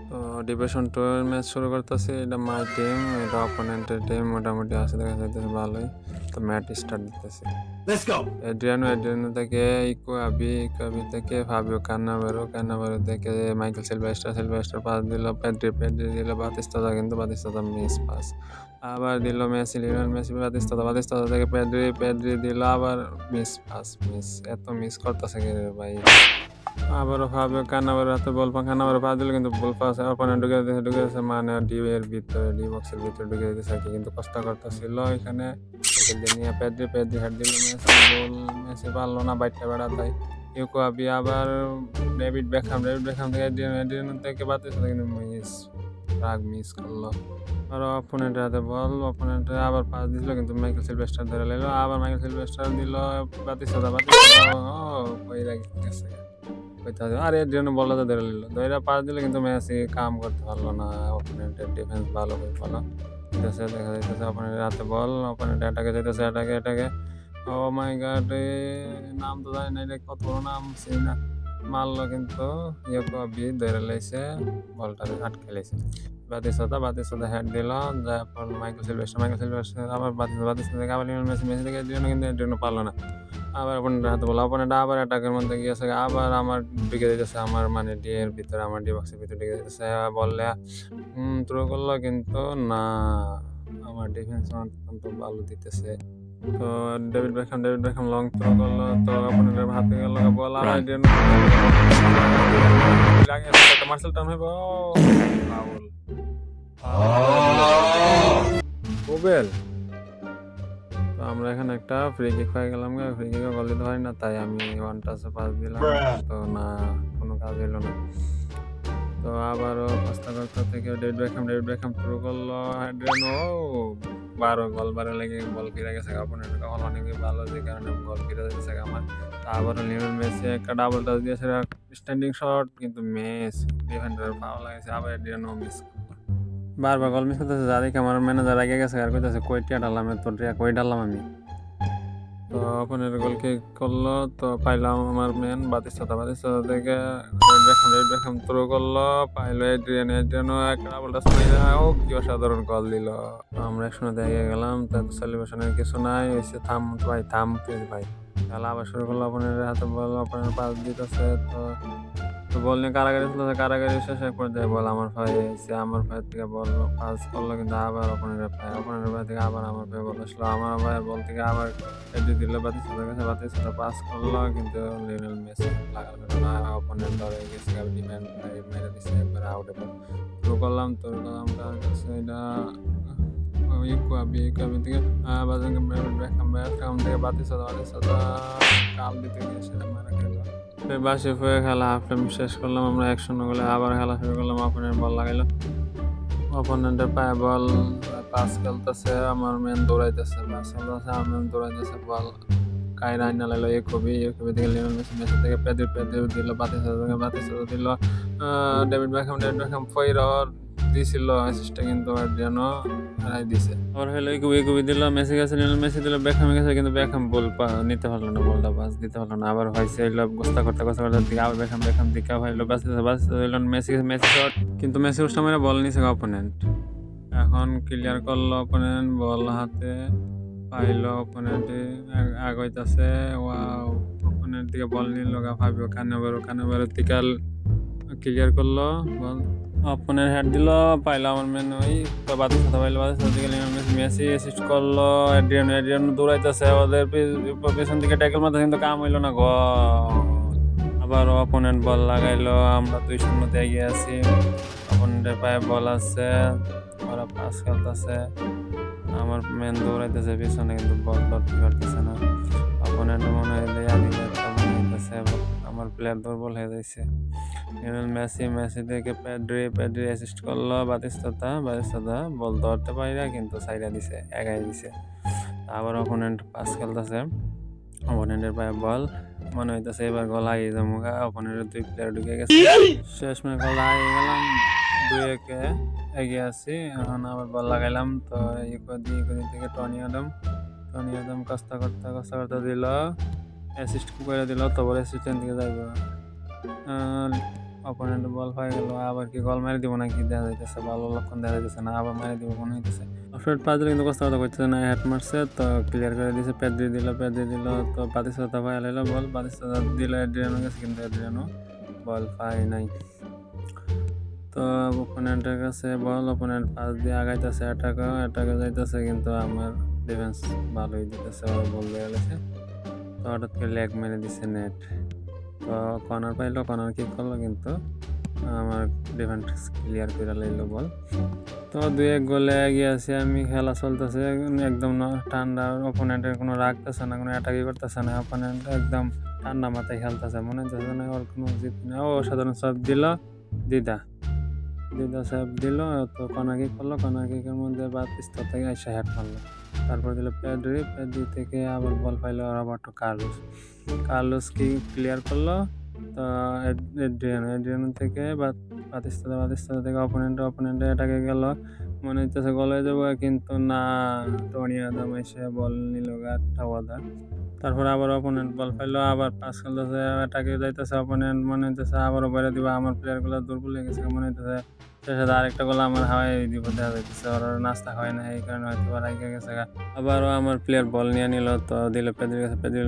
তো ডিভিশন 2 এর ম্যাচ শুরু করতেছি। এটা মাই টিম, এটা অপোনেন্টের টিম মোটামুটি আছে, দেখা যাইতেছে ভালোই। তো ম্যাচ স্টার্ট দিতেছি। এড্রিয়ানো থেকে ইকো আবি থেকে ফাবিও কান্নাভেরো থেকে মাইকেল সিলভেস্টার পাস দিল, পেদ্রি দিল বাতিস্তুতা, কিন্তু বাতিস্তুতা মিস পাস। আবার দিল লিওনেল মেসি বাতিস্তুতা থেকে পেদ্রি দিল আবার মিস পাস, এত মিস করতেছে কে রে ভাই। আবারও ফাবিও কান্নাভেরোর হাতে বল, কান্নাভেরো পাস দিল কিন্তু বল পাস অপোনেন্ট ঢুকে গেছে মানে ডি বক্সের ভিতরে ঢুকে গেছে আর কি, কিন্তু কষ্ট করতেছিল এখানে। নিয়ে পেদ্রি হেড দিল, মেসি পারলো না, বাইটটা বেড়াতাই। ইউকো আবি আবার ডেভিড বেকহাম থেকে এড্রিয়ানো থেকে বাতিস্তুতা, কিন্তু মিস করলো। আর অপোনেন্টের হাতে বল, অপোনেন্টের আবার পাস দিছিল কিন্তু মাইকেল সিলভেস্টার ধরে নিল, আবার মাইকেল সিলভেস্টার দিল বাতিস্তুতা কইরা গেছে। আর এর জন্য বলটা ধরে নিল, ধরে পাস দিলে কিন্তু মেসি কাম করতে পারলো না। অপোনেন্টের ডিফেন্স ভালো দেখা যাইতেছে অপোনেন্টের হাতে বল, অপোনেন্ট অ্যাটাকে যাইতেছে, অ্যাটাকে ও মাই গড, নাম তো জানি না, এটা কত বড় নাম চিনি না। মারলো কিন্তু ইউকো আবি ধরে লাইছে, বলটা আটকে লাইছে। বাতিস্তুতা হেড দিল, তারপর মাইকেল সিলভেস্টার আবার বাতিস্তুতা থেকে আবার লিওনেল মেসি থেকে কিন্তু এর জন্য পারলো না। আবার অপোনেন্টের হাতে বল, অপোনেন্ট আবার অ্যাটাকের মধ্যে গিয়েছে, আবার আমার ঢুকে দিতেছে, আমার মানে ডি এর ভিতরে, আমার ডি বক্সের ভিতরে ঢুকে দিতেছে। বললে থ্রো করলো কিন্তু না, আমার ডিফেন্স অত্যন্ত ভালো দিতেছে। তো ডেভিড বেকহাম লং থ্রো করলো, তো অপোনেন্টের হাতে গেল বল, আবার মার্সেল টাউন হইব, ফাউল কোবেল। তো আমরা এখানে একটা ফ্রি কিক পাই গেলাম, ফ্রি কিকে গোল দিতে পারি না, তাই আমি ওয়ান টাচে পাস দিলাম, তো না কোনো কাজ হইলো না। তো আবারও কস্তা থেকে ডেভিড বেকহাম থ্রো করলো, এড্রিয়ানো 12 গোল বারে লেগে বল ফিরে গেছে অপোনেন্ট, তখন অনেক ভালো, যে কারণে বল ফিরে যাচ্ছে আমার। আবারও লিওনেল মেসি একটা ডাবল টাচ দিয়েছে, স্ট্যান্ডিং শট, কিন্তু ডিফেন্ডারের ফাউল লাগছে, আবার এড্রিয়ানো মিস। বারবার গোল মিস করতেছে, যাদেরকে আমার ম্যানেজার আগে গেছে আর কইতেছে কই টিয়া ডাললাম, তোর টিয়া কই ডাললাম আমি। তো অপোনেন্ট গোল কিক করলো, তো পাইলাম আমার মেন বাতিস্তুতা থেকে ডেভিড বেকহাম থ্রো করলো, পাইলো এড্রিয়ানো একটা ডাবল টাচ মাইরা, ও কি অসাধারণ গোল দিল। আমরা একসঙ্গে এগিয়ে গেলাম, তার সেলিব্রেশনের কিছু নাই, হয়েছে থাম ভাই। খেলা আবার শুরু করলো, অপোনেন্টের হাতে বল, অপোনেন্ট পাস দিতেছে, তো বল নিয়ে কারাগারি শেষ এক পর্যায়ে বল আমার ভাই থেকে বল পাস করলো, কিন্তু আবার অপোনেন্টের ভাই থেকে আবার আমার ভাই বল আসলো, আমার ভাইয়ের বল থেকে আবার এটি দিল বাতিস্তুতা পাস করলো, কিন্তু লিওনেল মেসি লাগালো না, অপোনেন্ট ধরে গেছে, ডিফেন্ড মেরে দিচ্ছে, একবার আউটে বল থ্রো করলাম তার কাছে, এটা ইউকো আবি থেকে বেকহাম থেকে বাতিস্তুতা কাম দিতে গিয়ে সেটা মারা গেল। বাসে হয়ে খেলা হাফ টাইম শেষ করলাম আমরা 1-0 গোলে, আবার খেলা শুরু করলাম। অপোনেন্ট বল লাগাইলো, অপোনেন্টের পায়ে বল, পাস খেলতেছে, আমার মেন দৌড়াইতেছে, বল কায়রা আইনা লাইলো ইউকোবি থেকে লিওনেল মেসি থেকে পেদ্রি দিল, বাতিস্তুতা দিল, ডেভিড বেকহাম ফয়রর দিছিল অ্যাসিস্টটা, কিন্তু এড্রিয়ানো হারাই দিছে। আবার হলো ইকুবি দিল, মেসি গেছে, লিওনেল মেসি দিল বেকহামে গেছে, কিন্তু বেকহাম বল নিতে পারলো না, বলটা পাস দিতে পারলো না। আবার হয়েছে হইলো গোস্তা করতে দিকে আবার বেকহাম দিকে হইলো মেসি শট, কিন্তু মেসি উঠে মেরে বল নিছে অপোনেন্ট। এখন ক্লিয়ার করলো অপোনেন্ট, বল হাতে পাইলো, অপোনেন্টে আগাইতেছে, অপোনেন্ট দিকে বল নিল ফাবিও কান্নাভেরো থেকে ক্লিয়ার করলো বল, অপোনেন্ট হেড দিল, পাইলো আমার মেন ওই বাতিস্তুতা দিকে মেসি অ্যাসিস্ট করলো, এড্রিয়ানো দৌড়াইতেছে, ওদের পেছন দিকে ট্যাকল মারতে, কিন্তু কাম হইলো না, গোল। আবার অপোনেন্ট বল লাগাইলো, আমরা 2-0 এগিয়ে আছি, অপোনেন্টের পায়ে বল আছে, ওরা পাস খেলতেছে, আমার মেন দৌড়াইতেছে পিছনে, কিন্তু বল ধরতে পারতেছে না। অপোনেন্ট মনে হয় আমার প্লেয়ার দুর্বল হয়ে যাচ্ছে। লিওনেল মেসি থেকে পেদ্রি অ্যাসিস্ট করলো, বাতিস্তুতা বল ধরতে পারি না, কিন্তু সাইডা দিছে, এগাই দিছে। আবার অপোনেন্ট পাস খেলতেছে, অপোনেন্টের পায়ে বল, মনে হইতেছে এবার গোল হারিয়ে যাবো, অপোনেন্টের 2 প্লেয়ার ঢুকে গেছে, শেষ মিনিট গোল হারিয়ে গেলাম, 2-1 এগিয়ে আছি। এখন আবার বল লাগাইলাম, তো ইকুদি থেকে টনি আদম কস্তা করতে দিল, অ্যাসিস্ট করে দিল, তো বলে অ্যাসিস্ট্যান্ট দিকে যাইব, অপোনেন্ট বল পাই গেল, আবার কি গোল মারি দিব নাকি দেখা যাইতেছে, ভালো লক্ষণ দেখা যাইতেছে না, আবার মারি দিব মনে হইতেছে। অফসাইড পাওয়া দিলে কিন্তু কষ্ট কথা করতেছে না, হেড মারছে তো ক্লিয়ার করে দিয়েছে, পেদ্রি দিল তো বাতিস্তা পাই আলাইলো বল, বাতিস্তা দিল এড্রিয়ানো গেছে কিন্তু এড্রিয়ানো বল পাই নাই। তো অপোনেন্টের কাছে বল, অপোনেন্ট পাস দিয়ে আগাইতেছে, অ্যাটাকে যাইতেছে কিন্তু আমার ডিফেন্স ভালোই দিতেছে, বল দিয়ে গেছে। তো হঠাৎ করে লেগ মেরে দিছে নেট, তো কর্নার পাইলো, কর্নার কিক করলো কিন্তু আমার ডিফেন্স ক্লিয়ার করে লাইলো বল। তো 2-1 গোলে এগিয়ে আছি আমি, খেলা চলতেছে একদম ঠান্ডা, অপোনেন্টের কোনো রাখতেছে না, কোনো অ্যাটাকই করতেছে না, অপোনেন্ট একদম ঠান্ডা মাথায় খেলতেছে, মনে হচ্ছে না ওর কোনো জিত নেই। ও সাধারণ সব দিল দিদা সাহেব দিল, তো কর্নার কিক করলো, কর্নার কিকের মধ্যে বাতিস্তা থেকে এসে হেড মারলো, তারপর দিল পেদ্রি থেকে আবার বল পাইলো রবার্টো কার্লোস কি ক্লিয়ার করলো, তো এড্রিয়ানো থেকে বাতিস্তা থেকে অপোনেন্টে এটাকে গেল, মনে হচ্ছে গোল হয়ে যাবো, কিন্তু না, টনি আদাম এসে বল নিল গাঠা। তারপর আবার অপোনেন্ট বল পাইলো, আবার পাস খেলতেছে, এটাকে যাইতেছে অপোনেন্ট, মনে হইতেছে আবারও বেড়ে দিবা, আমার প্লেয়ারগুলো দুর্বল হয়ে গেছে মনে হইতেছে, সাথে আরেকটা গোল আমার হাওয়াই দিব দেখা যাইতেছে, ওর নাস্তা হয় না, এই কারণে হয়তো রাইখে গেছে। আবারও আমার প্লেয়ার বল নিয়ে নিল, তো দিল পেদ্রির কাছে, পেদ্রি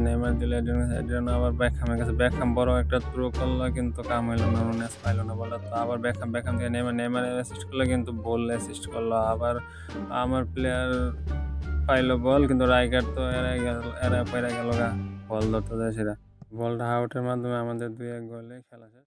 নেমার দিল এড্রিয়ানো আবার বেকহামের কাছে, বেকহাম বড় একটা থ্রো করলো কিন্তু কাম হইলো না, নুনেস পাইলো না বলটা, তো আবার বেকহাম দিয়ে নেমার অ্যাসিস্ট করলো কিন্তু বল অ্যাসিস্ট করলো, আবার আমার প্লেয়ার পাইলো বল কিন্তু রাইকার তো এরা পয়রা গেল বল ধরতে যায়, সেটা বলটা আউটের মাধ্যমে আমাদের 2-1 গোলে খেলা শেষ।